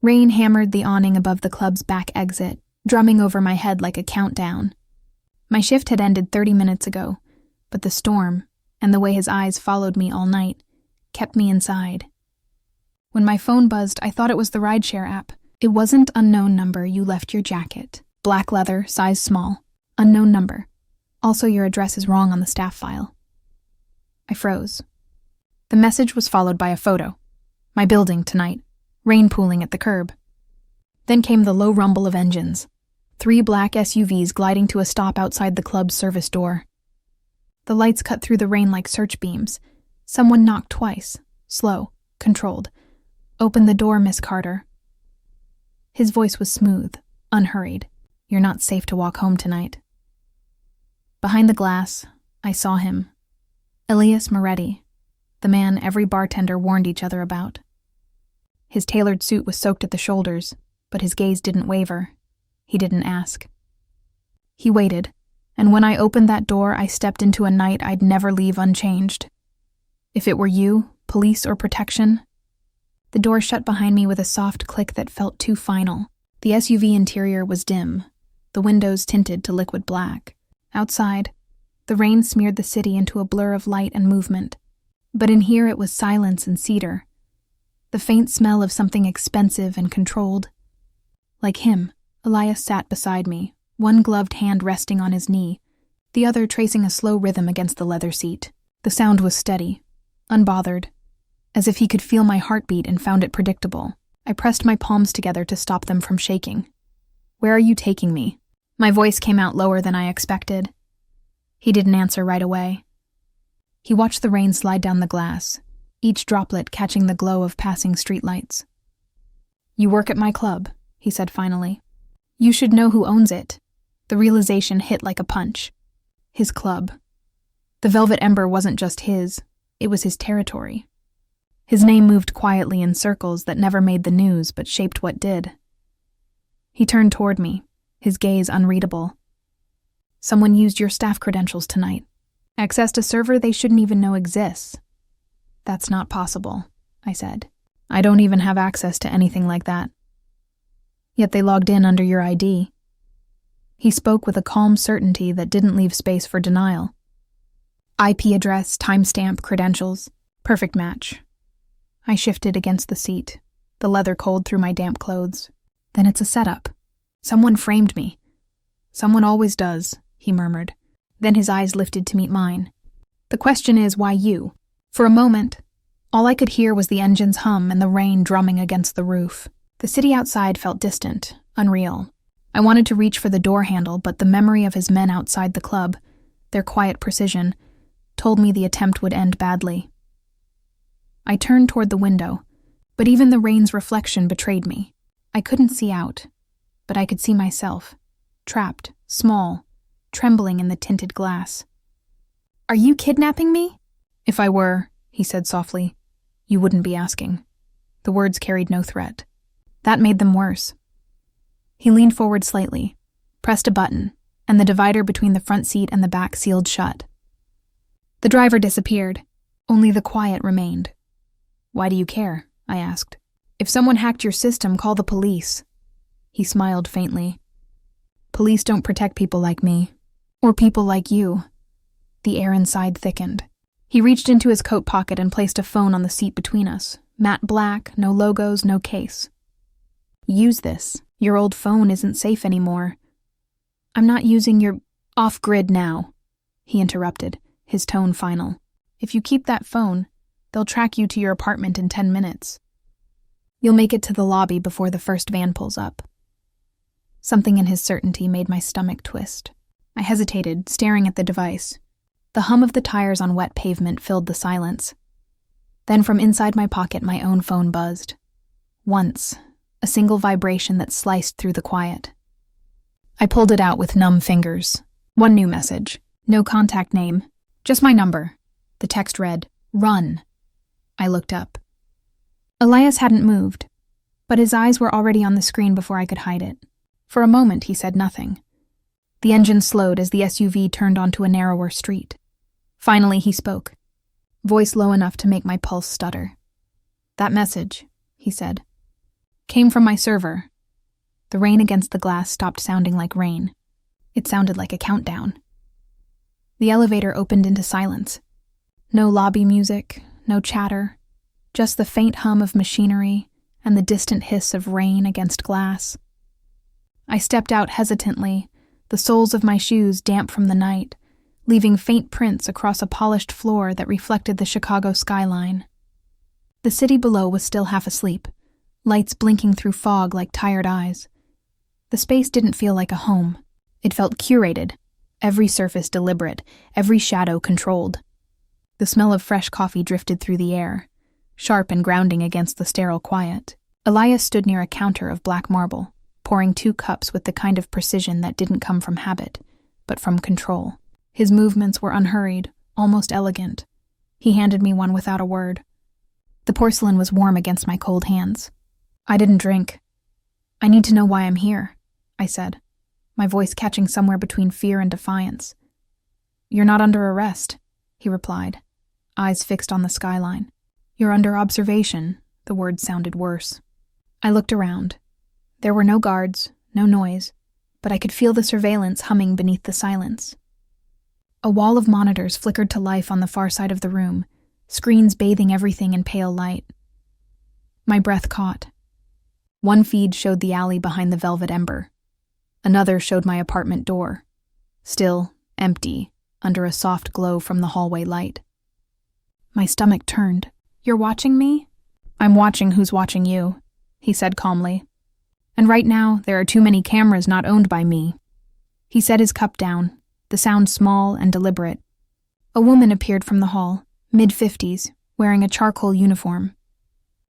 Rain hammered the awning above the club's back exit, drumming over my head like a countdown. My shift had ended 30 minutes ago, but the storm, and the way his eyes followed me all night, kept me inside. When my phone buzzed, I thought it was the rideshare app. It wasn't unknown number, you left your jacket. Black leather, size small. Unknown number. Also, your address is wrong on the staff file. I froze. The message was followed by a photo. My building tonight. Rain pooling at the curb. Then came the low rumble of engines. 3 black SUVs gliding to a stop outside the club's service door. The lights cut through the rain like search beams. Someone knocked twice. Slow. Controlled. Open the door, Miss Carter. His voice was smooth, unhurried. You're not safe to walk home tonight. Behind the glass, I saw him. Elias Moretti, the man every bartender warned each other about. His tailored suit was soaked at the shoulders, but his gaze didn't waver. He didn't ask. He waited, and when I opened that door, I stepped into a night I'd never leave unchanged. If it were you, police or protection. The door shut behind me with a soft click that felt too final. The SUV interior was dim, the windows tinted to liquid black. Outside, the rain smeared the city into a blur of light and movement. But in here it was silence and cedar. The faint smell of something expensive and controlled. Like him, Elias sat beside me, one gloved hand resting on his knee, the other tracing a slow rhythm against the leather seat. The sound was steady, unbothered, as if he could feel my heartbeat and found it predictable. I pressed my palms together to stop them from shaking. Where are you taking me? My voice came out lower than I expected. He didn't answer right away. He watched the rain slide down the glass, each droplet catching the glow of passing streetlights. You work at my club, he said finally. You should know who owns it. The realization hit like a punch. His club. The Velvet Ember wasn't just his, it was his territory. His name moved quietly in circles that never made the news but shaped what did. He turned toward me, his gaze unreadable. Someone used your staff credentials tonight. Accessed a server they shouldn't even know exists. That's not possible, I said. I don't even have access to anything like that. Yet they logged in under your ID. He spoke with a calm certainty that didn't leave space for denial. IP address, timestamp, credentials. Perfect match. I shifted against the seat, the leather cold through my damp clothes. Then it's a setup. Someone framed me. Someone always does, he murmured. Then his eyes lifted to meet mine. The question is, why you? For a moment, all I could hear was the engine's hum and the rain drumming against the roof. The city outside felt distant, unreal. I wanted to reach for the door handle, but the memory of his men outside the club, their quiet precision, told me the attempt would end badly. I turned toward the window, but even the rain's reflection betrayed me. I couldn't see out, but I could see myself, trapped, small, trembling in the tinted glass. Are you kidnapping me? If I were, he said softly, you wouldn't be asking. The words carried no threat. That made them worse. He leaned forward slightly, pressed a button, and the divider between the front seat and the back sealed shut. The driver disappeared. Only the quiet remained. Why do you care? I asked. If someone hacked your system, call the police. He smiled faintly. Police don't protect people like me. Or people like you. The air inside thickened. He reached into his coat pocket and placed a phone on the seat between us. Matte black, no logos, no case. Use this. Your old phone isn't safe anymore. I'm not using your off-grid now, he interrupted, his tone final. If you keep that phone, they'll track you to your apartment in 10 minutes. You'll make it to the lobby before the first van pulls up. Something in his certainty made my stomach twist. I hesitated, staring at the device. The hum of the tires on wet pavement filled the silence. Then from inside my pocket, my own phone buzzed. Once, a single vibration that sliced through the quiet. I pulled it out with numb fingers. One new message. No contact name. Just my number. The text read, "Run." I looked up. Elias hadn't moved, but his eyes were already on the screen before I could hide it. For a moment, he said nothing. The engine slowed as the SUV turned onto a narrower street. Finally, he spoke, voice low enough to make my pulse stutter. That message, he said. Came from my server. The rain against the glass stopped sounding like rain. It sounded like a countdown. The elevator opened into silence. No lobby music, no chatter, just the faint hum of machinery and the distant hiss of rain against glass. I stepped out hesitantly, the soles of my shoes damp from the night, leaving faint prints across a polished floor that reflected the Chicago skyline. The city below was still half asleep, lights blinking through fog like tired eyes. The space didn't feel like a home. It felt curated, every surface deliberate, every shadow controlled. The smell of fresh coffee drifted through the air, sharp and grounding against the sterile quiet. Elias stood near a counter of black marble, pouring 2 cups with the kind of precision that didn't come from habit, but from control. His movements were unhurried, almost elegant. He handed me one without a word. The porcelain was warm against my cold hands. I didn't drink. I need to know why I'm here, I said, my voice catching somewhere between fear and defiance. You're not under arrest, he replied, eyes fixed on the skyline. You're under observation, the words sounded worse. I looked around. There were no guards, no noise, but I could feel the surveillance humming beneath the silence. A wall of monitors flickered to life on the far side of the room, screens bathing everything in pale light. My breath caught. One feed showed the alley behind the velvet ember. Another showed my apartment door, still, empty, under a soft glow from the hallway light. My stomach turned. You're watching me? I'm watching who's watching you, he said calmly. And right now, there are too many cameras not owned by me. He set his cup down, the sound small and deliberate. A woman appeared from the hall, mid-50s, wearing a charcoal uniform.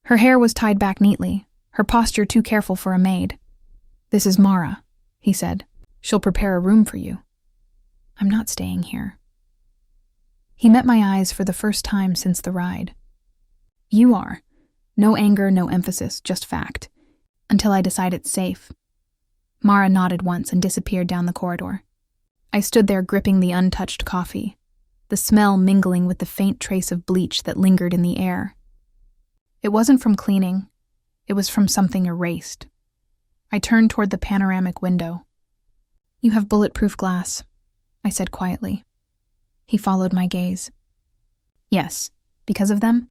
Her hair was tied back neatly, her posture too careful for a maid. This is Mara, he said. She'll prepare a room for you. I'm not staying here. He met my eyes for the first time since the ride. You are. No anger, no emphasis, just fact. Until I decide it's safe. Mara nodded once and disappeared down the corridor. I stood there gripping the untouched coffee, the smell mingling with the faint trace of bleach that lingered in the air. It wasn't from cleaning. It was from something erased. I turned toward the panoramic window. You have bulletproof glass, I said quietly. He followed my gaze. Yes, because of them?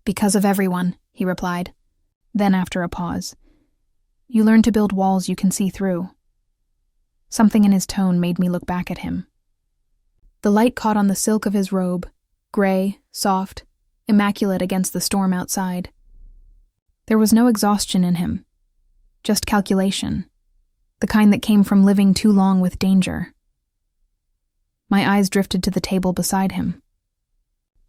Because of everyone, he replied. Then after a pause, you learn to build walls you can see through. Something in his tone made me look back at him. The light caught on the silk of his robe, gray, soft, immaculate against the storm outside. There was no exhaustion in him, just calculation, the kind that came from living too long with danger. My eyes drifted to the table beside him.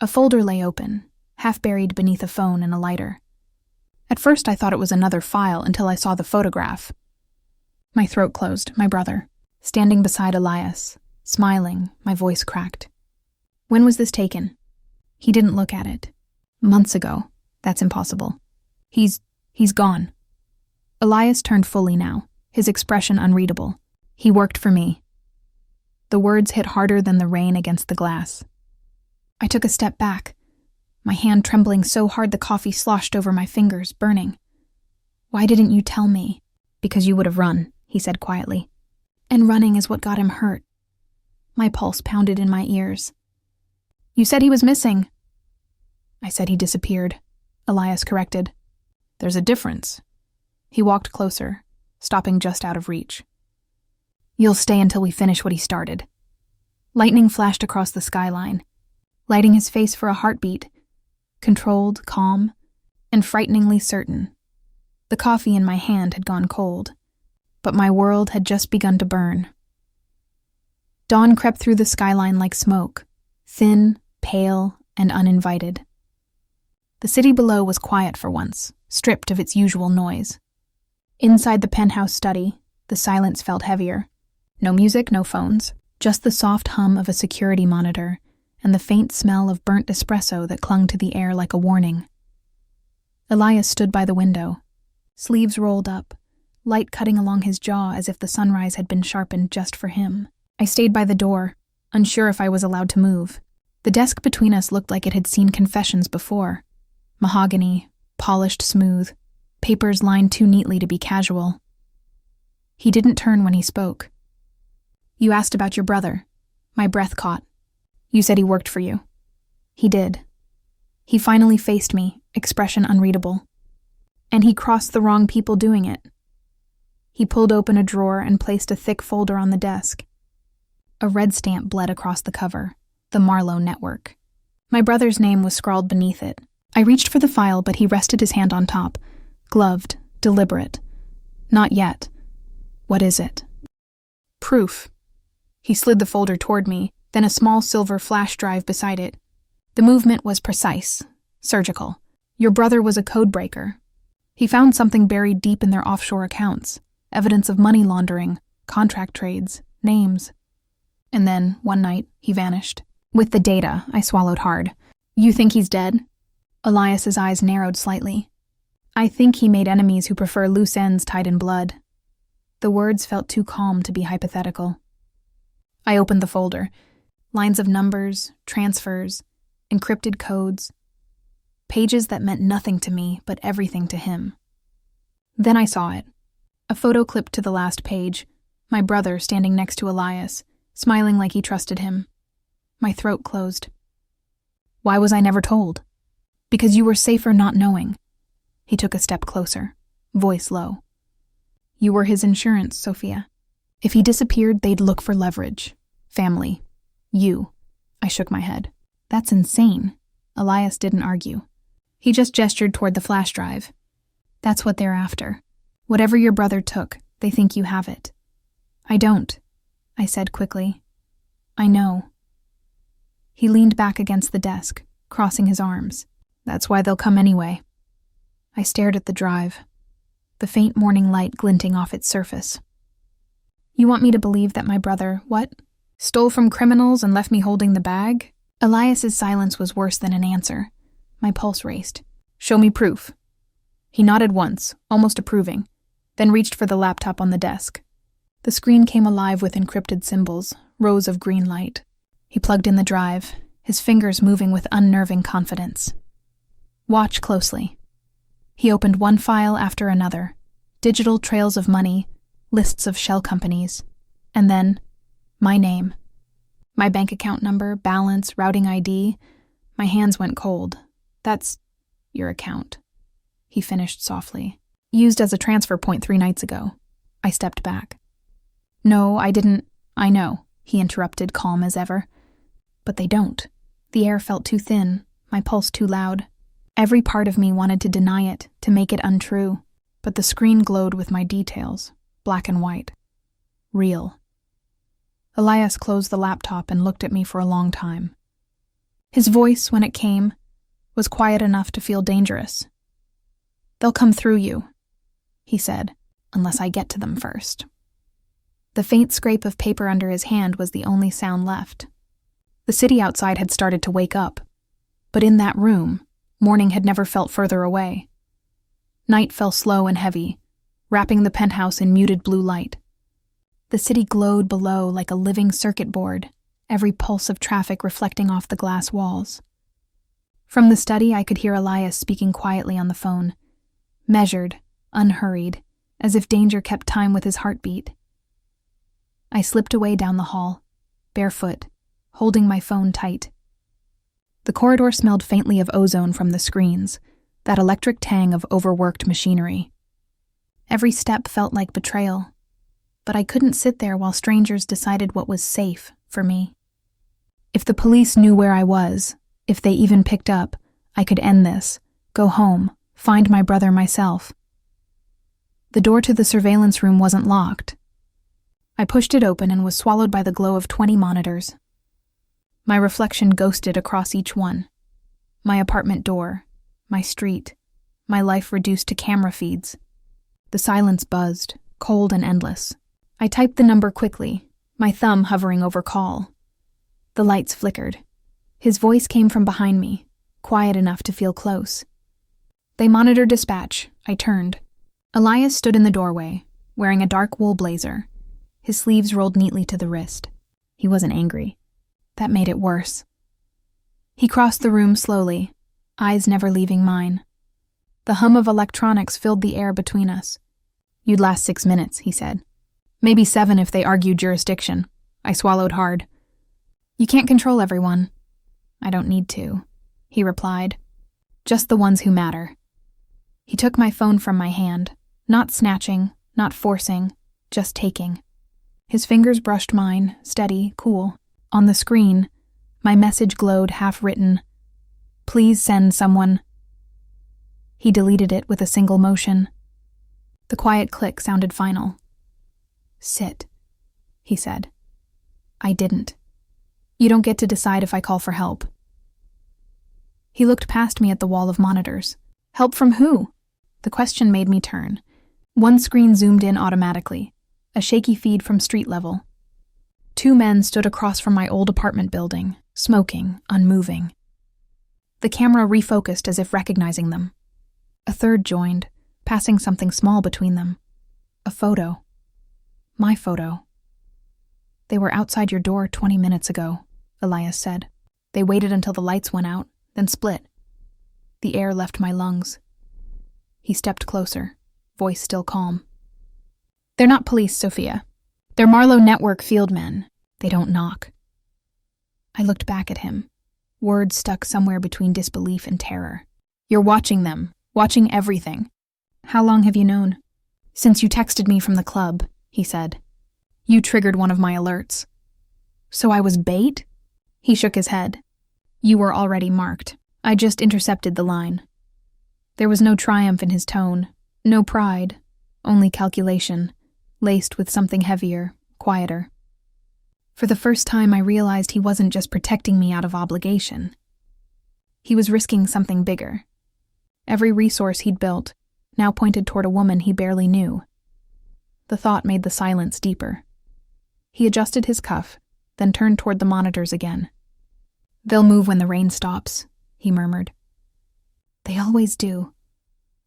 A folder lay open, half buried beneath a phone and a lighter. At first I thought it was another file until I saw the photograph. My throat closed, my brother, standing beside Elias, smiling, my voice cracked. When was this taken? He didn't look at it. Months ago. That's impossible. He's gone. Elias turned fully now, his expression unreadable. He worked for me. The words hit harder than the rain against the glass. I took a step back, my hand trembling so hard the coffee sloshed over my fingers, burning. Why didn't you tell me? Because you would have run, he said quietly. And running is what got him hurt. My pulse pounded in my ears. You said he was missing. I said he disappeared, Elias corrected. There's a difference. He walked closer, stopping just out of reach. You'll stay until we finish what he started. Lightning flashed across the skyline, lighting his face for a heartbeat, controlled, calm, and frighteningly certain. The coffee in my hand had gone cold, but my world had just begun to burn. Dawn crept through the skyline like smoke, thin, pale, and uninvited. The city below was quiet for once, stripped of its usual noise. Inside the penthouse study, the silence felt heavier. No music, no phones, just the soft hum of a security monitor and the faint smell of burnt espresso that clung to the air like a warning. Elias stood by the window, sleeves rolled up, light cutting along his jaw as if the sunrise had been sharpened just for him. I stayed by the door, unsure if I was allowed to move. The desk between us looked like it had seen confessions before. Mahogany, polished smooth, papers lined too neatly to be casual. He didn't turn when he spoke. You asked about your brother. My breath caught. You said he worked for you. He did. He finally faced me, expression unreadable. And he crossed the wrong people doing it. He pulled open a drawer and placed a thick folder on the desk. A red stamp bled across the cover, the Marlowe Network. My brother's name was scrawled beneath it. I reached for the file, but he rested his hand on top, gloved, deliberate. Not yet. What is it? Proof. He slid the folder toward me, then a small silver flash drive beside it. The movement was precise, surgical. Your brother was a codebreaker. He found something buried deep in their offshore accounts, evidence of money laundering, contract trades, names. And then, one night, he vanished. With the data, I swallowed hard. You think he's dead? Elias's eyes narrowed slightly. I think he made enemies who prefer loose ends tied in blood. The words felt too calm to be hypothetical. I opened the folder. Lines of numbers, transfers, encrypted codes. Pages that meant nothing to me, but everything to him. Then I saw it. A photo clipped to the last page. My brother standing next to Elias, smiling like he trusted him. My throat closed. Why was I never told? Because you were safer not knowing. He took a step closer, voice low. You were his insurance, Sophia. If he disappeared, they'd look for leverage. Family. You. I shook my head. That's insane. Elias didn't argue. He just gestured toward the flash drive. That's what they're after. Whatever your brother took, they think you have it. I don't, I said quickly. I know. He leaned back against the desk, crossing his arms. That's why they'll come anyway. I stared at the drive, the faint morning light glinting off its surface. You want me to believe that my brother, what? Stole from criminals and left me holding the bag? Elias's silence was worse than an answer. My pulse raced. Show me proof. He nodded once, almost approving, then reached for the laptop on the desk. The screen came alive with encrypted symbols, rows of green light. He plugged in the drive, his fingers moving with unnerving confidence. Watch closely. He opened one file after another, digital trails of money, lists of shell companies, and then my name. My bank account number, balance, routing ID. My hands went cold. That's your account. He finished softly. Used as a transfer point 3 nights ago. I stepped back. No, I didn't. I know, he interrupted, calm as ever. But they don't. The air felt too thin, my pulse too loud. Every part of me wanted to deny it, to make it untrue. But the screen glowed with my details, black and white. Real. Elias closed the laptop and looked at me for a long time. His voice, when it came, was quiet enough to feel dangerous. They'll come through you, he said, unless I get to them first. The faint scrape of paper under his hand was the only sound left. The city outside had started to wake up, but in that room, morning had never felt further away. Night fell slow and heavy, wrapping the penthouse in muted blue light. The city glowed below like a living circuit board, every pulse of traffic reflecting off the glass walls. From the study, I could hear Elias speaking quietly on the phone, measured, unhurried, as if danger kept time with his heartbeat. I slipped away down the hall, barefoot, holding my phone tight. The corridor smelled faintly of ozone from the screens, that electric tang of overworked machinery. Every step felt like betrayal, but I couldn't sit there while strangers decided what was safe for me. If the police knew where I was, if they even picked up, I could end this, go home, find my brother myself. The door to the surveillance room wasn't locked. I pushed it open and was swallowed by the glow of 20 monitors. My reflection ghosted across each one. My apartment door, my street, my life reduced to camera feeds. The silence buzzed, cold and endless. I typed the number quickly, my thumb hovering over call. The lights flickered. His voice came from behind me, quiet enough to feel close. They monitored dispatch. I turned. Elias stood in the doorway, wearing a dark wool blazer, his sleeves rolled neatly to the wrist. He wasn't angry. That made it worse. He crossed the room slowly, eyes never leaving mine. The hum of electronics filled the air between us. "You'd last 6 minutes," he said. "Maybe 7 if they argued jurisdiction." I swallowed hard. "You can't control everyone." "I don't need to," he replied. "Just the ones who matter." He took my phone from my hand, not snatching, not forcing, just taking. His fingers brushed mine, steady, cool. On the screen, my message glowed half-written, "Please send someone." He deleted it with a single motion. The quiet click sounded final. "Sit," he said. I didn't. "You don't get to decide if I call for help." He looked past me at the wall of monitors. Help from who? The question made me turn. One screen zoomed in automatically, a shaky feed from street level. 2 men stood across from my old apartment building, smoking, unmoving. The camera refocused as if recognizing them. A third joined, passing something small between them. A photo. My photo. "They were outside your door 20 minutes ago," Elias said. "They waited until the lights went out, then split." The air left my lungs. He stepped closer, voice still calm. "They're not police, Sophia. They're Marlowe Network field men. They don't knock." I looked back at him, words stuck somewhere between disbelief and terror. "You're watching them, watching everything." "How long have you known?" "Since you texted me from the club," he said. "You triggered one of my alerts." "So I was bait?" He shook his head. "You were already marked. I just intercepted the line." There was no triumph in his tone, no pride, only calculation, laced with something heavier, quieter. For the first time, I realized he wasn't just protecting me out of obligation. He was risking something bigger. Every resource he'd built now pointed toward a woman he barely knew. The thought made the silence deeper. He adjusted his cuff, then turned toward the monitors again. "They'll move when the rain stops," he murmured. "They always do."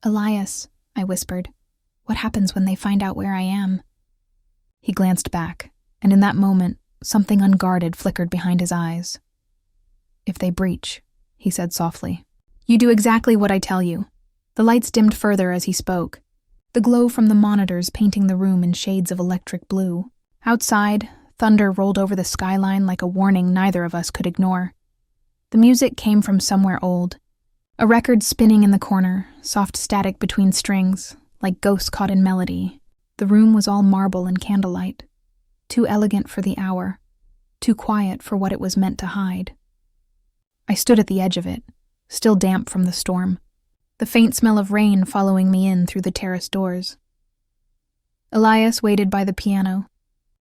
"Elias," I whispered, "what happens when they find out where I am?" He glanced back, and in that moment, something unguarded flickered behind his eyes. "If they breach," he said softly. "You do exactly what I tell you." The lights dimmed further as he spoke, the glow from the monitors painting the room in shades of electric blue. Outside, thunder rolled over the skyline like a warning neither of us could ignore. The music came from somewhere old. A record spinning in the corner, soft static between strings, like ghosts caught in melody. The room was all marble and candlelight. Too elegant for the hour, too quiet for what it was meant to hide. I stood at the edge of it, still damp from the storm, the faint smell of rain following me in through the terrace doors. Elias waited by the piano,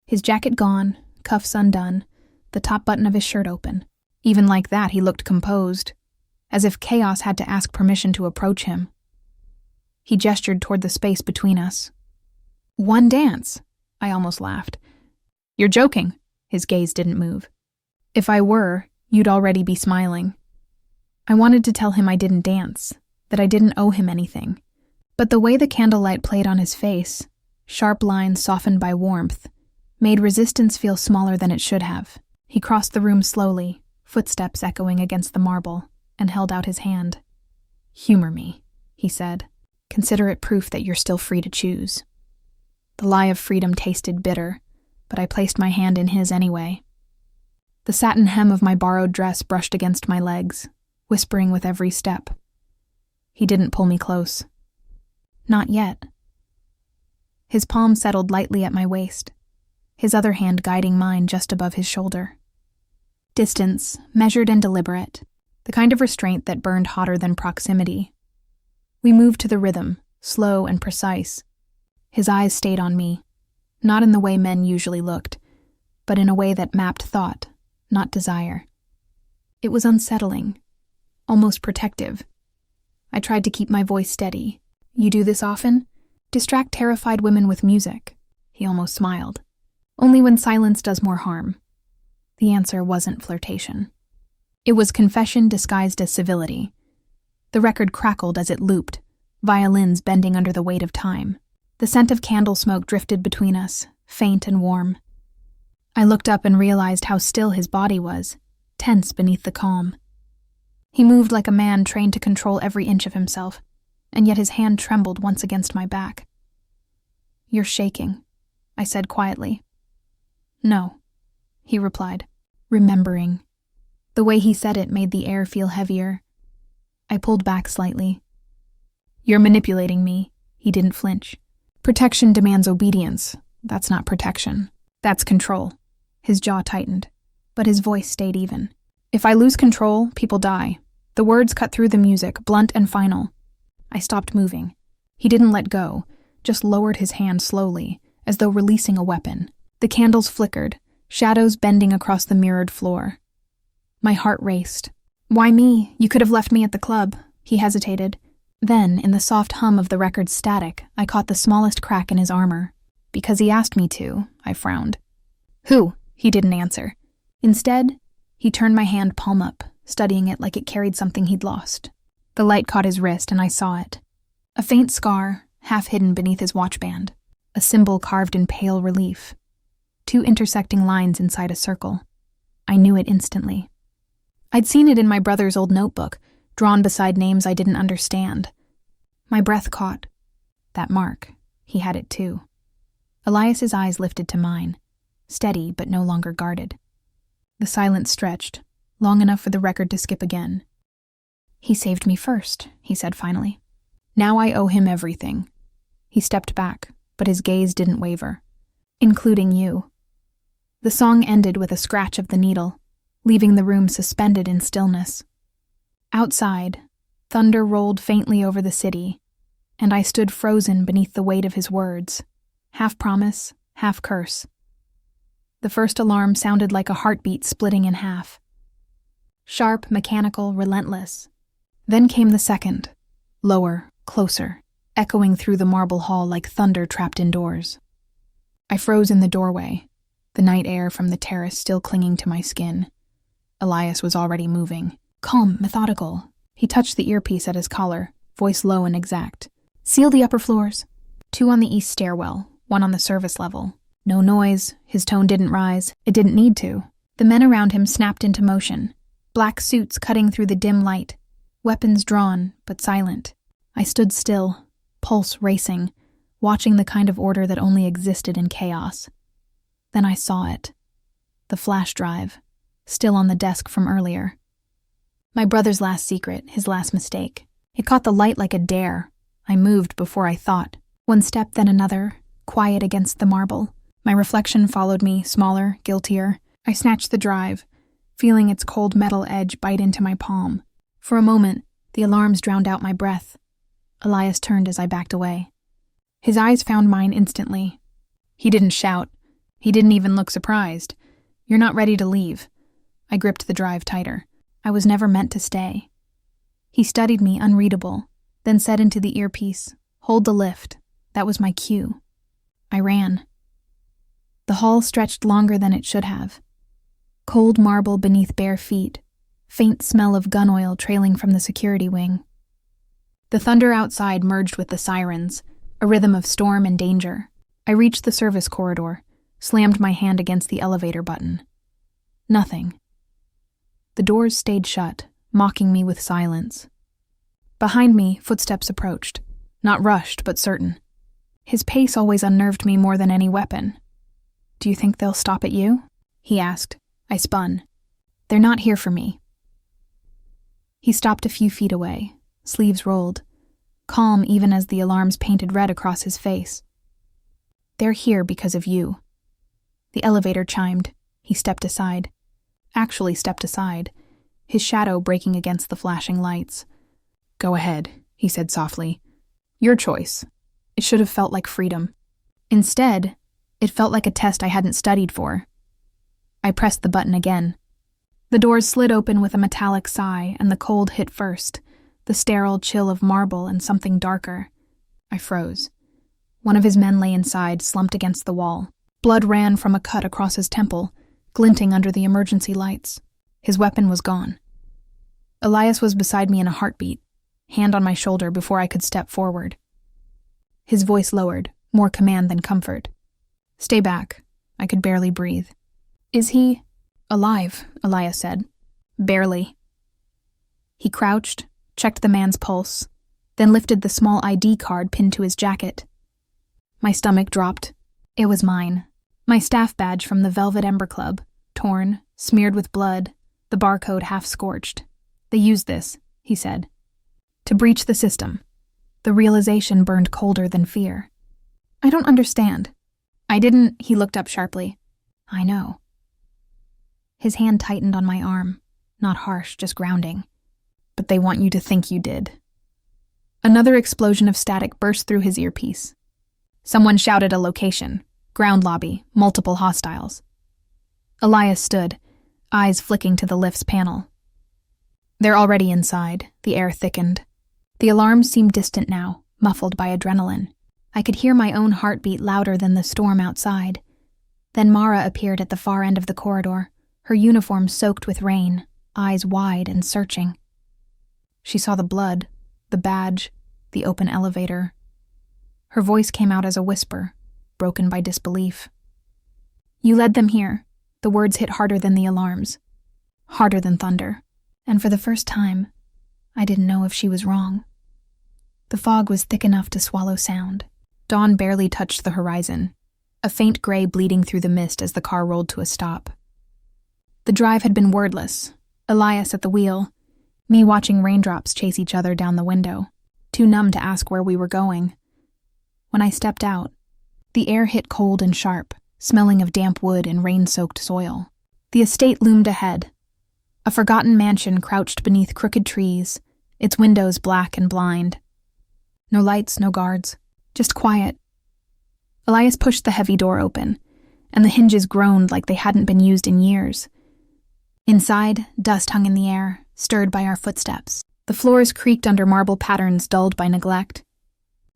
his jacket gone, cuffs undone, the top button of his shirt open. Even like that, he looked composed, as if chaos had to ask permission to approach him. He gestured toward the space between us. "One dance," I almost laughed. "You're joking." His gaze didn't move. "If I were, you'd already be smiling." I wanted to tell him I didn't dance, that I didn't owe him anything. But the way the candlelight played on his face, sharp lines softened by warmth, made resistance feel smaller than it should have. He crossed the room slowly, footsteps echoing against the marble, and held out his hand. "Humor me," he said. "Consider it proof that you're still free to choose." The lie of freedom tasted bitter, but I placed my hand in his anyway. The satin hem of my borrowed dress brushed against my legs, whispering with every step. He didn't pull me close. Not yet. His palm settled lightly at my waist, his other hand guiding mine just above his shoulder. Distance, measured and deliberate, the kind of restraint that burned hotter than proximity. We moved to the rhythm, slow and precise. His eyes stayed on me, not in the way men usually looked, but in a way that mapped thought, not desire. It was unsettling, almost protective. I tried to keep my voice steady. "You do this often? Distract terrified women with music." He almost smiled. "Only when silence does more harm." The answer wasn't flirtation. It was confession disguised as civility. The record crackled as it looped, violins bending under the weight of time. The scent of candle smoke drifted between us, faint and warm. I looked up and realized how still his body was, tense beneath the calm. He moved like a man trained to control every inch of himself. and yet his hand trembled once against my back. "You're shaking," I said quietly. "No," he replied, remembering. The way he said it made the air feel heavier. I pulled back slightly. "You're manipulating me," he didn't flinch. "Protection demands obedience. That's not protection. That's control." His jaw tightened, but his voice stayed even. "If I lose control, people die." The words cut through the music, blunt and final. I stopped moving. He didn't let go, just lowered his hand slowly, as though releasing a weapon. The candles flickered, shadows bending across the mirrored floor. My heart raced. "Why me? You could have left me at the club," he hesitated. Then, in the soft hum of the record's static, I caught the smallest crack in his armor. "Because he asked me to," I frowned. "Who?" He didn't answer. Instead, he turned my hand palm up, studying it like it carried something he'd lost. The light caught his wrist, and I saw it. A faint scar, half hidden beneath his watchband. A symbol carved in pale relief. 2 intersecting lines inside a circle. I knew it instantly. I'd seen it in my brother's old notebook, drawn beside names I didn't understand. My breath caught. That mark. He had it too. Elias's eyes lifted to mine, steady but no longer guarded. The silence stretched, long enough for the record to skip again. "He saved me first," he said finally. "Now I owe him everything." He stepped back, but his gaze didn't waver. "Including you." The song ended with a scratch of the needle, leaving the room suspended in stillness. Outside, thunder rolled faintly over the city, and I stood frozen beneath the weight of his words, half promise, half curse. The first alarm sounded like a heartbeat splitting in half. Sharp, mechanical, relentless. Then came the second, lower, closer, echoing through the marble hall like thunder trapped indoors. I froze in the doorway, the night air from the terrace still clinging to my skin. Elias was already moving. Calm, methodical. He touched the earpiece at his collar, voice low and exact. "Seal the upper floors. 2 on the east stairwell, 1 on the service level." No noise. His tone didn't rise. It didn't need to. The men around him snapped into motion. Black suits cutting through the dim light. Weapons drawn, but silent. I stood still, pulse racing, watching the kind of order that only existed in chaos. Then I saw it. The flash drive, still on the desk from earlier. My brother's last secret, his last mistake. It caught the light like a dare. I moved before I thought. 1 step, then another, quiet against the marble. My reflection followed me, smaller, guiltier. I snatched the drive, feeling its cold metal edge bite into my palm. For a moment, the alarms drowned out my breath. Elias turned as I backed away. His eyes found mine instantly. He didn't shout. He didn't even look surprised. "You're not ready to leave." I gripped the drive tighter. I was never meant to stay. He studied me, unreadable, then said into the earpiece, "Hold the lift." That was my cue. I ran. The hall stretched longer than it should have. Cold marble beneath bare feet, faint smell of gun oil trailing from the security wing. The thunder outside merged with the sirens, a rhythm of storm and danger. I reached the service corridor, slammed my hand against the elevator button. Nothing. The doors stayed shut, mocking me with silence. Behind me, footsteps approached, not rushed but certain. His pace always unnerved me more than any weapon. "Do you think they'll stop at you?" he asked. I spun. "They're not here for me." He stopped a few feet away, sleeves rolled, calm even as the alarms painted red across his face. "They're here because of you." The elevator chimed. He stepped aside. Actually stepped aside, his shadow breaking against the flashing lights. "Go ahead," he said softly. "Your choice." It should have felt like freedom. Instead, it felt like a test I hadn't studied for. I pressed the button again. The doors slid open with a metallic sigh, and the cold hit first, the sterile chill of marble and something darker. I froze. One of his men lay inside, slumped against the wall. Blood ran from a cut across his temple, glinting under the emergency lights. His weapon was gone. Elias was beside me in a heartbeat, hand on my shoulder before I could step forward. His voice lowered, more command than comfort. "Stay back." I could barely breathe. "Is he alive?" Elias said. "Barely." He crouched, checked the man's pulse. then lifted the small ID card pinned to his jacket. My stomach dropped. It was mine. My staff badge from the Velvet Ember Club, torn, smeared with blood, the barcode half scorched. They used this, he said, to breach the system. The realization burned colder than fear. I don't understand. I didn't, he looked up sharply. I know. His hand tightened on my arm, not harsh, just grounding. But they want you to think you did. Another explosion of static burst through his earpiece. Someone shouted a location. Ground lobby, multiple hostiles. Elias stood, eyes flicking to the lift's panel. They're already inside, the air thickened. The alarms seemed distant now, muffled by adrenaline. I could hear my own heartbeat louder than the storm outside. Then Mara appeared at the far end of the corridor, her uniform soaked with rain, eyes wide and searching. She saw the blood, the badge, the open elevator. Her voice came out as a whisper, broken by disbelief. You led them here. The words hit harder than the alarms, harder than thunder. And for the first time, I didn't know if she was wrong. The fog was thick enough to swallow sound. Dawn barely touched the horizon, a faint gray bleeding through the mist as the car rolled to a stop. The drive had been wordless, Elias at the wheel, me watching raindrops chase each other down the window, too numb to ask where we were going. When I stepped out, the air hit cold and sharp, smelling of damp wood and rain-soaked soil. The estate loomed ahead, a forgotten mansion crouched beneath crooked trees, its windows black and blind. No lights, no guards, just quiet. Elias pushed the heavy door open, and the hinges groaned like they hadn't been used in years. Inside, dust hung in the air, stirred by our footsteps. The floors creaked under marble patterns dulled by neglect.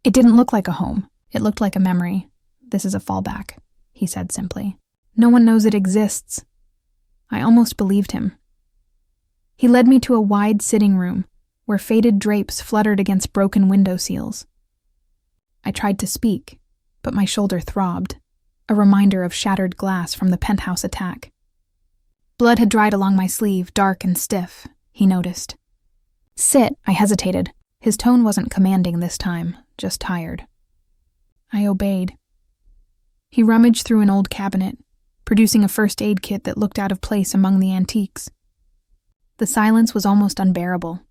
It didn't look like a home. It looked like a memory. This is a fallback, he said simply. No one knows it exists. I almost believed him. He led me to a wide sitting room where faded drapes fluttered against broken window seals. I tried to speak, but my shoulder throbbed, a reminder of shattered glass from the penthouse attack. Blood had dried along my sleeve, dark and stiff, he noticed. Sit, I hesitated. His tone wasn't commanding this time, just tired. I obeyed. He rummaged through an old cabinet, producing a first aid kit that looked out of place among the antiques. The silence was almost unbearable.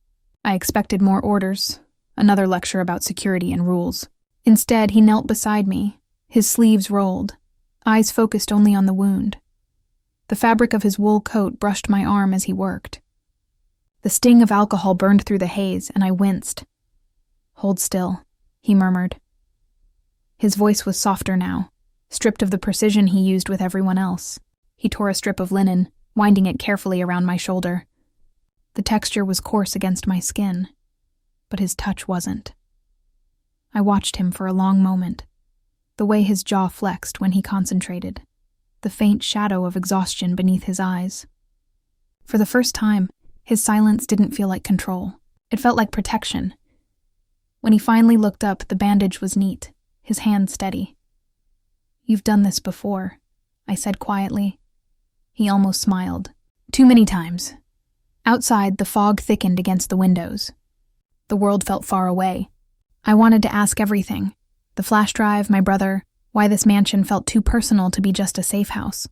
I expected more orders, another lecture about security and rules. Instead, he knelt beside me, his sleeves rolled, eyes focused only on the wound. The fabric of his wool coat brushed my arm as he worked. The sting of alcohol burned through the haze, and I winced. Hold still, he murmured. His voice was softer now, stripped of the precision he used with everyone else. He tore a strip of linen, winding it carefully around my shoulder. The texture was coarse against my skin, but his touch wasn't. I watched him for a long moment, the way his jaw flexed when he concentrated, the faint shadow of exhaustion beneath his eyes. For the first time, his silence didn't feel like control. It felt like protection. When he finally looked up, the bandage was neat, his hand steady. You've done this before, I said quietly. He almost smiled. Too many times. Outside, the fog thickened against the windows. The world felt far away. I wanted to ask everything. The flash drive, my brother, why this mansion felt too personal to be just a safe house.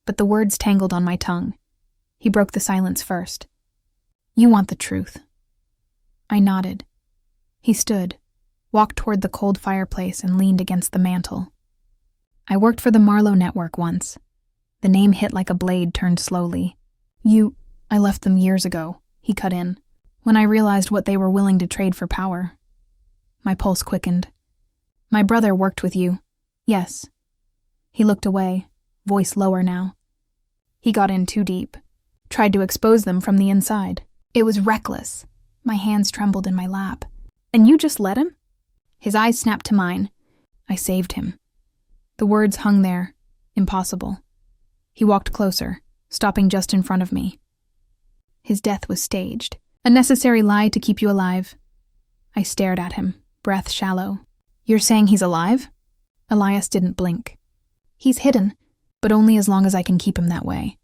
But the words tangled on my tongue. He broke the silence first. You want the truth. I nodded. He stood, walked toward the cold fireplace and leaned against the mantel. I worked for the Marlowe Network once. The name hit like a blade turned slowly. I left them years ago, he cut in, when I realized what they were willing to trade for power. My pulse quickened. My brother worked with you. Yes. He looked away, voice lower now. He got in too deep, tried to expose them from the inside. It was reckless. My hands trembled in my lap. And you just let him? His eyes snapped to mine. I saved him. The words hung there. Impossible. He walked closer, stopping just in front of me. His death was staged. A necessary lie to keep you alive. I stared at him, breath shallow. You're saying he's alive? Elias didn't blink. He's hidden, but only as long as I can keep him that way.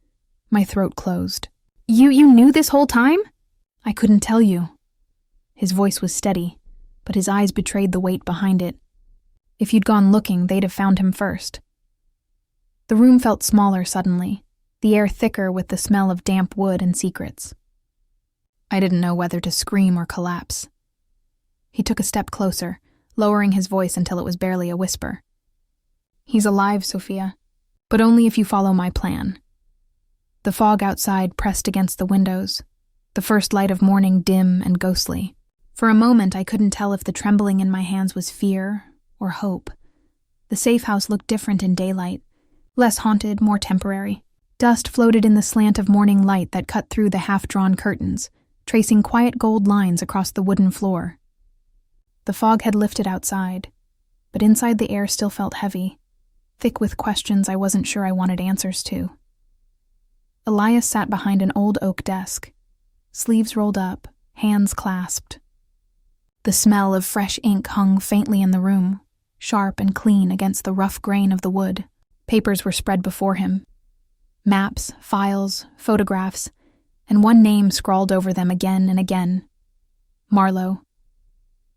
My throat closed. You knew this whole time? I couldn't tell you. His voice was steady, but his eyes betrayed the weight behind it. If you'd gone looking, they'd have found him first. The room felt smaller suddenly, the air thicker with the smell of damp wood and secrets. I didn't know whether to scream or collapse. He took a step closer, lowering his voice until it was barely a whisper. "He's alive, Sophia, but only if you follow my plan." The fog outside pressed against the windows, the first light of morning dim and ghostly. For a moment I couldn't tell if the trembling in my hands was fear or hope. The safe house looked different in daylight, less haunted, more temporary. Dust floated in the slant of morning light that cut through the half-drawn curtains, tracing quiet gold lines across the wooden floor. The fog had lifted outside, but inside the air still felt heavy, thick with questions I wasn't sure I wanted answers to. Elias sat behind an old oak desk, sleeves rolled up, hands clasped. The smell of fresh ink hung faintly in the room, sharp and clean against the rough grain of the wood. Papers were spread before him. Maps, files, photographs, and one name scrawled over them again and again. Marlowe.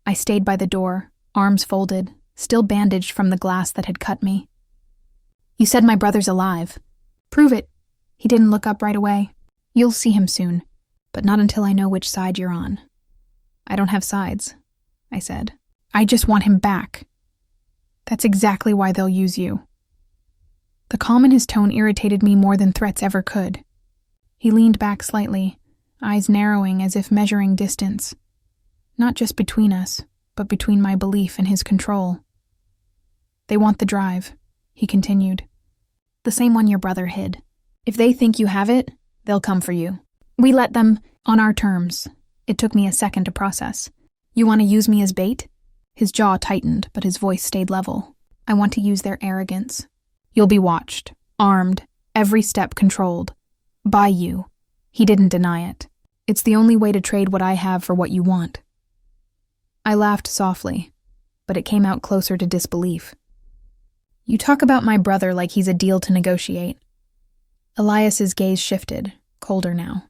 I stayed by the door, arms folded, still bandaged from the glass that had cut me. "You said my brother's alive. Prove it." He didn't look up right away. "You'll see him soon, but not until I know which side you're on." "I don't have sides," I said. "I just want him back." "That's exactly why they'll use you." The calm in his tone irritated me more than threats ever could. He leaned back slightly, eyes narrowing as if measuring distance. Not just between us, but between my belief and his control. "They want the drive," he continued. "The same one your brother hid. If they think you have it, they'll come for you. We let them, on our terms." It took me a second to process. "You want to use me as bait?" His jaw tightened, but his voice stayed level. "I want to use their arrogance. You'll be watched, armed, every step controlled. By you." He didn't deny it. "It's the only way to trade what I have for what you want." I laughed softly, but it came out closer to disbelief. "You talk about my brother like he's a deal to negotiate." Elias's gaze shifted, colder now.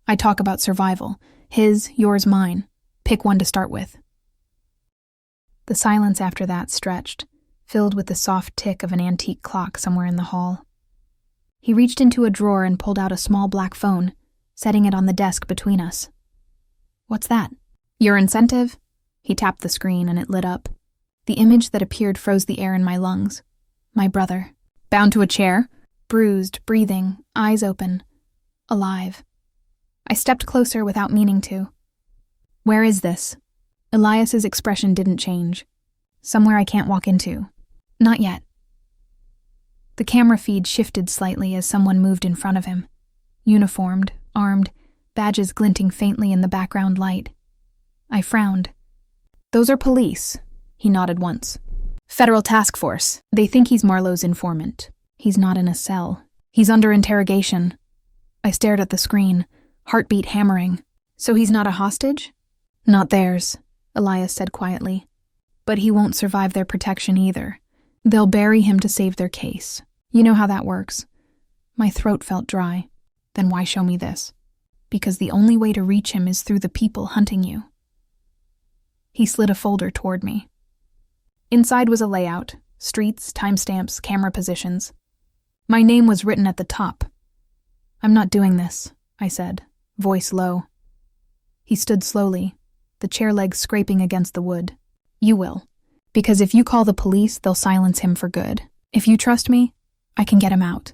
"I talk about survival. His, yours, mine. Pick one to start with." The silence after that stretched, filled with the soft tick of an antique clock somewhere in the hall. He reached into a drawer and pulled out a small black phone, setting it on the desk between us. "What's that?" "Your incentive?" He tapped the screen and it lit up. The image that appeared froze the air in my lungs. My brother. Bound to a chair, bruised, breathing, eyes open, alive. I stepped closer without meaning to. "Where is this?" Elias's expression didn't change. "Somewhere I can't walk into." "Not yet." The camera feed shifted slightly as someone moved in front of him. Uniformed, armed, badges glinting faintly in the background light. I frowned. "Those are police." He nodded once. "Federal task force. They think he's Marlowe's informant. He's not in a cell. He's under interrogation." I stared at the screen, heartbeat hammering. "So he's not a hostage?" "Not theirs," Elias said quietly. "But he won't survive their protection either. They'll bury him to save their case. You know how that works." My throat felt dry. "Then why show me this?" "Because the only way to reach him is through the people hunting you." He slid a folder toward me. Inside was a layout, streets, timestamps, camera positions. My name was written at the top. "I'm not doing this," I said, voice low. He stood slowly, the chair legs scraping against the wood. "You will. Because if you call the police, they'll silence him for good. If you trust me, I can get him out."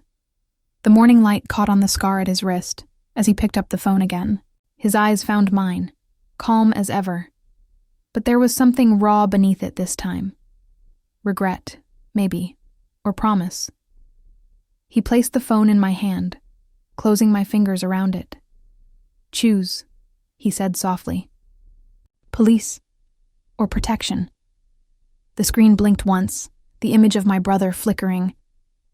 The morning light caught on the scar at his wrist as he picked up the phone again. His eyes found mine, calm as ever. But there was something raw beneath it this time. Regret, maybe, or promise. He placed the phone in my hand, closing my fingers around it. "Choose," he said softly. "Police or protection." The screen blinked once, the image of my brother flickering,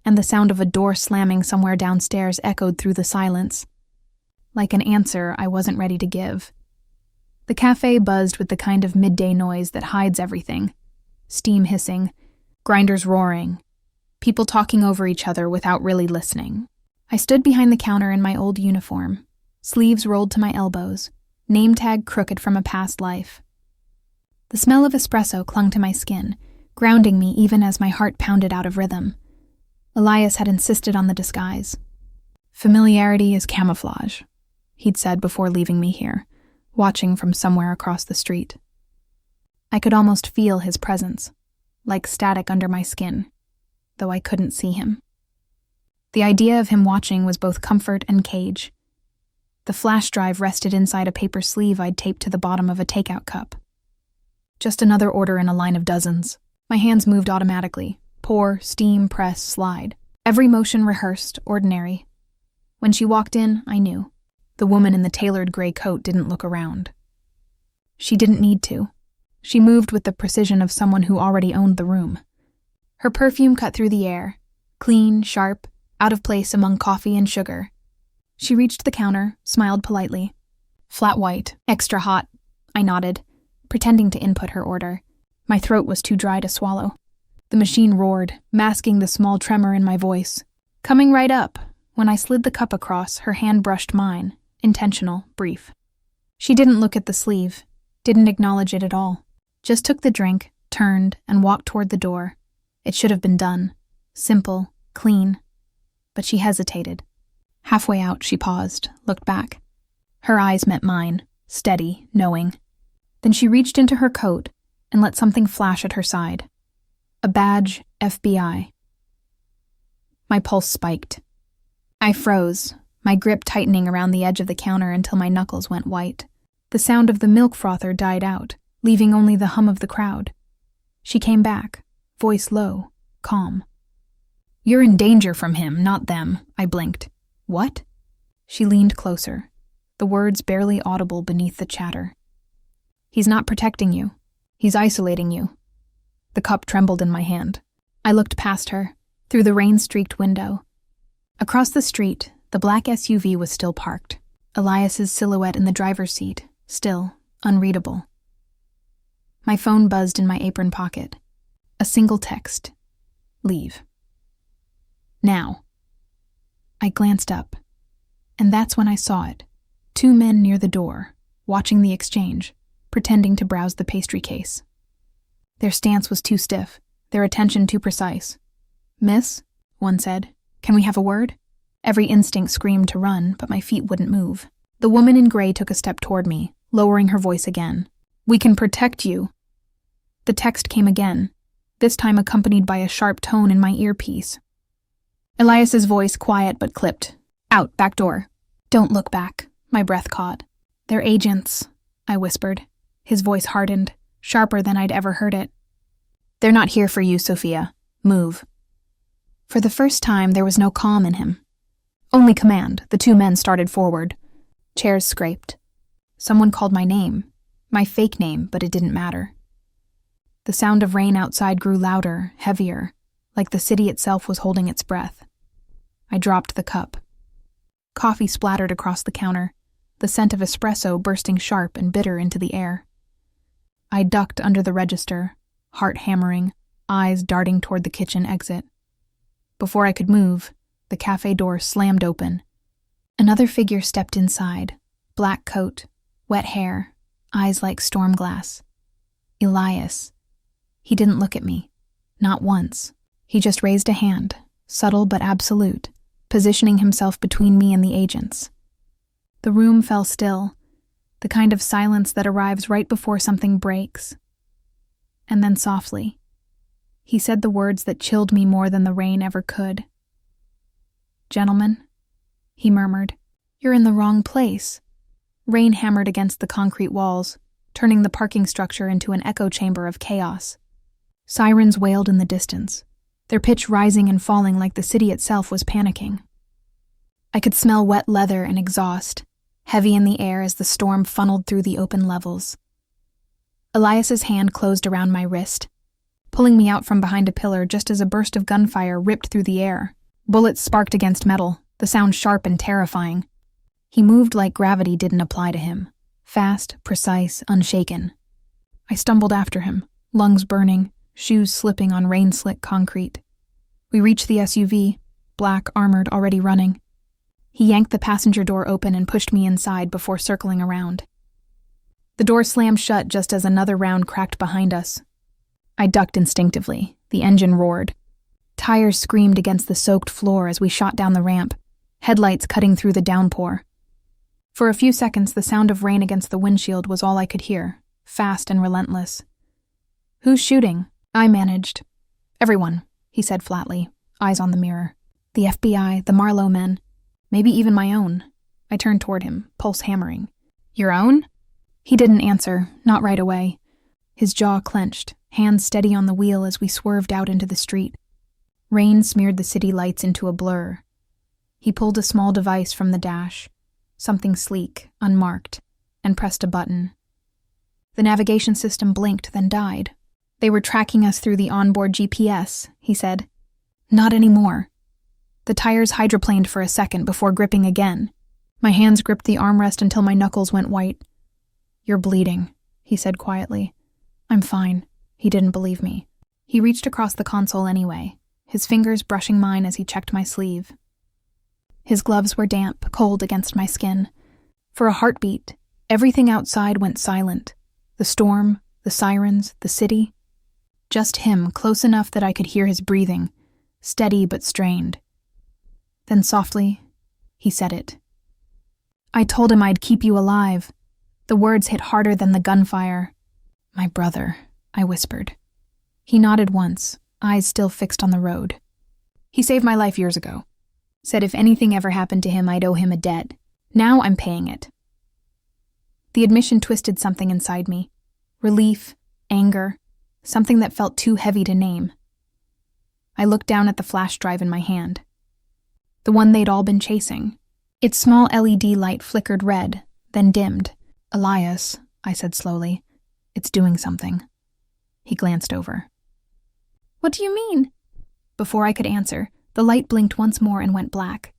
and the sound of a door slamming somewhere downstairs echoed through the silence. Like an answer I wasn't ready to give. The cafe buzzed with the kind of midday noise that hides everything. Steam hissing, grinders roaring, people talking over each other without really listening. I stood behind the counter in my old uniform, sleeves rolled to my elbows, name tag crooked from a past life. The smell of espresso clung to my skin, grounding me even as my heart pounded out of rhythm. Elias had insisted on the disguise. "Familiarity is camouflage," he'd said before leaving me here, watching from somewhere across the street. I could almost feel his presence, like static under my skin, though I couldn't see him. The idea of him watching was both comfort and cage. The flash drive rested inside a paper sleeve I'd taped to the bottom of a takeout cup. Just another order in a line of dozens. My hands moved automatically. Pour, steam, press, slide. Every motion rehearsed, ordinary. When she walked in, I knew. The woman in the tailored gray coat didn't look around. She didn't need to. She moved with the precision of someone who already owned the room. Her perfume cut through the air, clean, sharp, out of place among coffee and sugar. She reached the counter, smiled politely. "Flat white, extra hot," I nodded, pretending to input her order. My throat was too dry to swallow. The machine roared, masking the small tremor in my voice. "Coming right up." When I slid the cup across, her hand brushed mine, intentional, brief. She didn't look at the sleeve, didn't acknowledge it at all. Just took the drink, turned, and walked toward the door. It should have been done. Simple, clean. But she hesitated. Halfway out, she paused, looked back. Her eyes met mine, steady, knowing. Then she reached into her coat and let something flash at her side. A badge, FBI. My pulse spiked. I froze, my grip tightening around the edge of the counter until my knuckles went white. The sound of the milk frother died out, leaving only the hum of the crowd. She came back, voice low, calm. "You're in danger from him, not them," I blinked. "What?" She leaned closer, the words barely audible beneath the chatter. "He's not protecting you. He's isolating you." The cup trembled in my hand. I looked past her, through the rain-streaked window. Across the street, the black SUV was still parked. Elias's silhouette in the driver's seat, still, unreadable. My phone buzzed in my apron pocket. A single text. "Leave. Now." I glanced up, and that's when I saw it. 2 men near the door, watching the exchange, pretending to browse the pastry case. Their stance was too stiff, their attention too precise. "Miss," one said, "can we have a word?" Every instinct screamed to run, but my feet wouldn't move. The woman in gray took a step toward me, lowering her voice again. "We can protect you." The text came again, this time accompanied by a sharp tone in my earpiece. Elias's voice quiet but clipped. "Out, back door." "Don't look back," my breath caught. "They're agents," I whispered. His voice hardened, sharper than I'd ever heard it. "They're not here for you, Sophia. Move." For the first time, there was no calm in him. Only command. The 2 men started forward. Chairs scraped. Someone called my name. My fake name, but it didn't matter. The sound of rain outside grew louder, heavier, like the city itself was holding its breath. I dropped the cup. Coffee splattered across the counter, the scent of espresso bursting sharp and bitter into the air. I ducked under the register, heart hammering, eyes darting toward the kitchen exit. Before I could move, the cafe door slammed open. Another figure stepped inside, black coat, wet hair, eyes like storm glass. Elias. He didn't look at me. Not once. He just raised a hand, subtle but absolute, positioning himself between me and the agents. The room fell still, the kind of silence that arrives right before something breaks. And then softly, he said the words that chilled me more than the rain ever could. "Gentlemen," he murmured, "you're in the wrong place." Rain hammered against the concrete walls, turning the parking structure into an echo chamber of chaos. Sirens wailed in the distance, their pitch rising and falling like the city itself was panicking. I could smell wet leather and exhaust, heavy in the air as the storm funneled through the open levels. Elias's hand closed around my wrist, pulling me out from behind a pillar just as a burst of gunfire ripped through the air. Bullets sparked against metal, the sound sharp and terrifying. He moved like gravity didn't apply to him, fast, precise, unshaken. I stumbled after him, lungs burning, shoes slipping on rain-slick concrete. We reached the SUV, black, armored, already running. He yanked the passenger door open and pushed me inside before circling around. The door slammed shut just as another round cracked behind us. I ducked instinctively. The engine roared. Tires screamed against the soaked floor as we shot down the ramp, headlights cutting through the downpour. For a few seconds, the sound of rain against the windshield was all I could hear, fast and relentless. "Who's shooting?" I managed. "Everyone," he said flatly, eyes on the mirror. "The FBI, the Marlowe men, maybe even my own." I turned toward him, pulse hammering. "Your own?" He didn't answer, not right away. His jaw clenched, hands steady on the wheel as we swerved out into the street. Rain smeared the city lights into a blur. He pulled a small device from the dash, something sleek, unmarked, and pressed a button. The navigation system blinked, then died. "They were tracking us through the onboard GPS," he said. "Not anymore." The tires hydroplaned for a second before gripping again. My hands gripped the armrest until my knuckles went white. "You're bleeding," he said quietly. "I'm fine." He didn't believe me. He reached across the console anyway, his fingers brushing mine as he checked my sleeve. His gloves were damp, cold against my skin. For a heartbeat, everything outside went silent. The storm, the sirens, the city. Just him, close enough that I could hear his breathing, steady but strained. Then softly, he said it. "I told him I'd keep you alive." The words hit harder than the gunfire. "My brother," I whispered. He nodded once, eyes still fixed on the road. "He saved my life years ago. Said if anything ever happened to him, I'd owe him a debt. Now I'm paying it." The admission twisted something inside me. Relief, anger, something that felt too heavy to name. I looked down at the flash drive in my hand. The one they'd all been chasing. Its small LED light flickered red, then dimmed. "Elias," I said slowly. "It's doing something." He glanced over. "What do you mean?" Before I could answer, the light blinked once more and went black.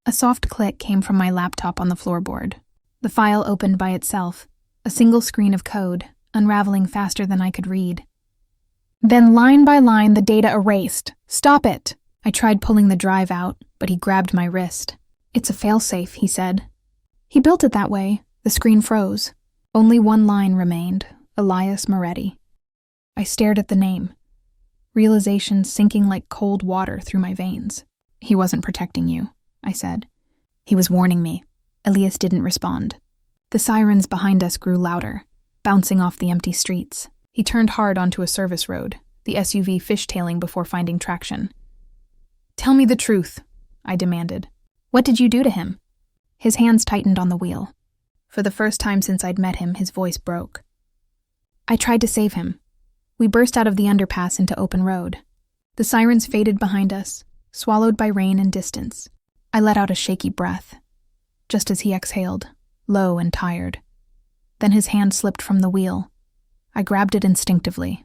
A soft click came from my laptop on the floorboard. The file opened by itself, a single screen of code, unraveling faster than I could read. Then line by line the data erased. "Stop it!" I tried pulling the drive out, but he grabbed my wrist. "It's a failsafe," he said. He built it that way. The screen froze. Only one line remained, Elias Moretti. I stared at the name, realization sinking like cold water through my veins. "He wasn't protecting you," I said. "He was warning me." Elias didn't respond. The sirens behind us grew louder, bouncing off the empty streets. He turned hard onto a service road, the SUV fishtailing before finding traction. "Tell me the truth," I demanded. "What did you do to him?" His hands tightened on the wheel. For the first time since I'd met him, his voice broke. "I tried to save him. We burst out of the underpass into open road. The sirens faded behind us, swallowed by rain and distance. I let out a shaky breath, just as he exhaled, low and tired. Then his hand slipped from the wheel. I grabbed it instinctively.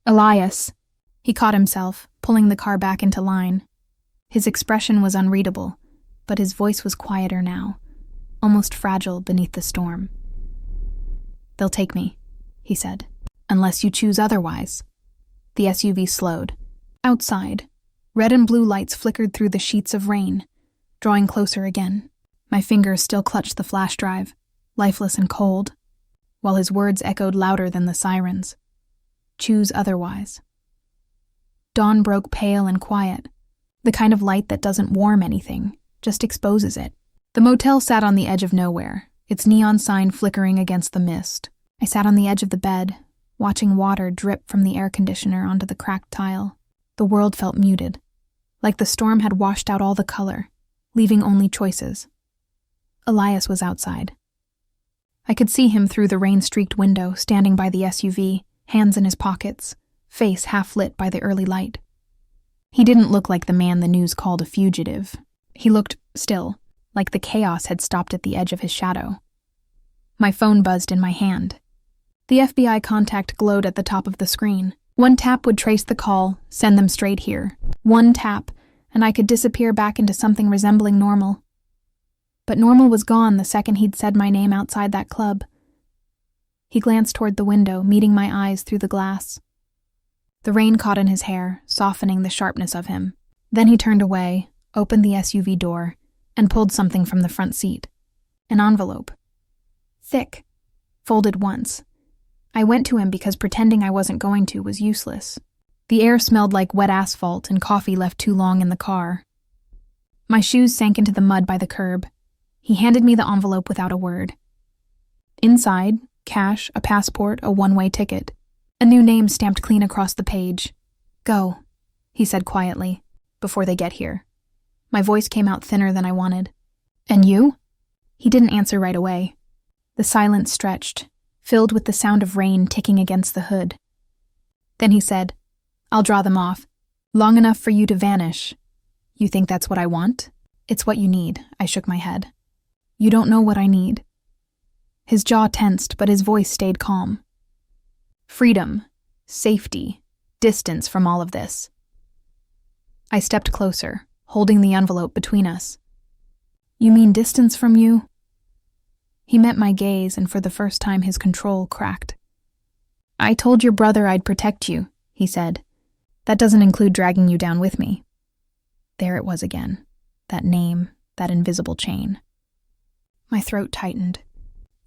"Elias!" He caught himself, pulling the car back into line. His expression was unreadable, but his voice was quieter now, almost fragile beneath the storm. "They'll take me," he said, "unless you choose otherwise." The SUV slowed. Outside, red and blue lights flickered through the sheets of rain, drawing closer again. My fingers still clutched the flash drive, lifeless and cold, while his words echoed louder than the sirens. "Choose otherwise." Dawn broke pale and quiet, the kind of light that doesn't warm anything, just exposes it. The motel sat on the edge of nowhere, its neon sign flickering against the mist. I sat on the edge of the bed, watching water drip from the air conditioner onto the cracked tile. The world felt muted, like the storm had washed out all the color, leaving only choices. Elias was outside. I could see him through the rain-streaked window, standing by the SUV, hands in his pockets, face half-lit by the early light. He didn't look like the man the news called a fugitive. He looked still, like the chaos had stopped at the edge of his shadow. My phone buzzed in my hand. The FBI contact glowed at the top of the screen. One tap would trace the call, send them straight here. One tap, and I could disappear back into something resembling normal. But normal was gone the second he'd said my name outside that club. He glanced toward the window, meeting my eyes through the glass. The rain caught in his hair, softening the sharpness of him. Then he turned away, opened the SUV door, and pulled something from the front seat. An envelope. Thick, folded once. I went to him because pretending I wasn't going to was useless. The air smelled like wet asphalt and coffee left too long in the car. My shoes sank into the mud by the curb. He handed me the envelope without a word. Inside, cash, a passport, a one-way ticket. A new name stamped clean across the page. Go, he said quietly, before they get here. My voice came out thinner than I wanted. And you? He didn't answer right away. The silence stretched, filled with the sound of rain ticking against the hood. Then he said, I'll draw them off. Long enough for you to vanish. You think that's what I want? It's what you need, I shook my head. You don't know what I need. His jaw tensed, but his voice stayed calm. Freedom, safety, distance from all of this. I stepped closer, holding the envelope between us. You mean distance from you? He met my gaze, and for the first time his control cracked. I told your brother I'd protect you, he said. That doesn't include dragging you down with me. There it was again. That name, that invisible chain. My throat tightened.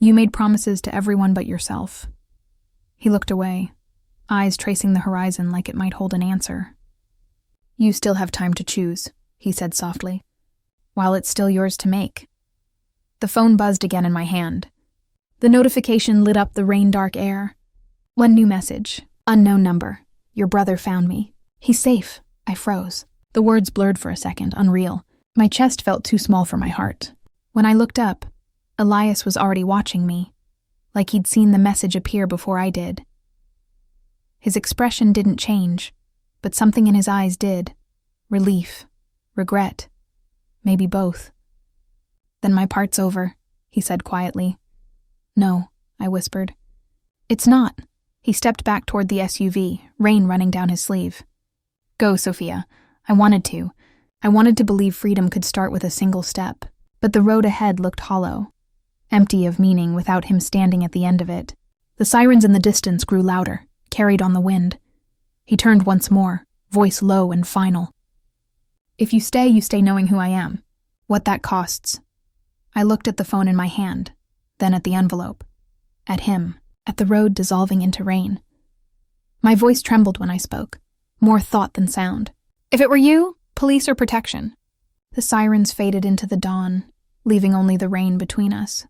You made promises to everyone but yourself. He looked away, eyes tracing the horizon like it might hold an answer. You still have time to choose, he said softly, while it's still yours to make. The phone buzzed again in my hand. The notification lit up the rain-dark air. One new message. Unknown number. Your brother found me. He's safe. I froze. The words blurred for a second, unreal. My chest felt too small for my heart. When I looked up, Elias was already watching me, like he'd seen the message appear before I did. His expression didn't change, but something in his eyes did. Relief, regret, maybe both. Then my part's over, he said quietly. No, I whispered. It's not. He stepped back toward the SUV, rain running down his sleeve. Go, Sophia. I wanted to. I wanted to believe freedom could start with a single step, but the road ahead looked hollow, empty of meaning without him standing at the end of it. The sirens in the distance grew louder, carried on the wind. He turned once more, voice low and final. If you stay knowing who I am, what that costs. I looked at the phone in my hand, then at the envelope, at him, at the road dissolving into rain. My voice trembled when I spoke, more thought than sound. If it were you, police or protection? The sirens faded into the dawn, leaving only the rain between us.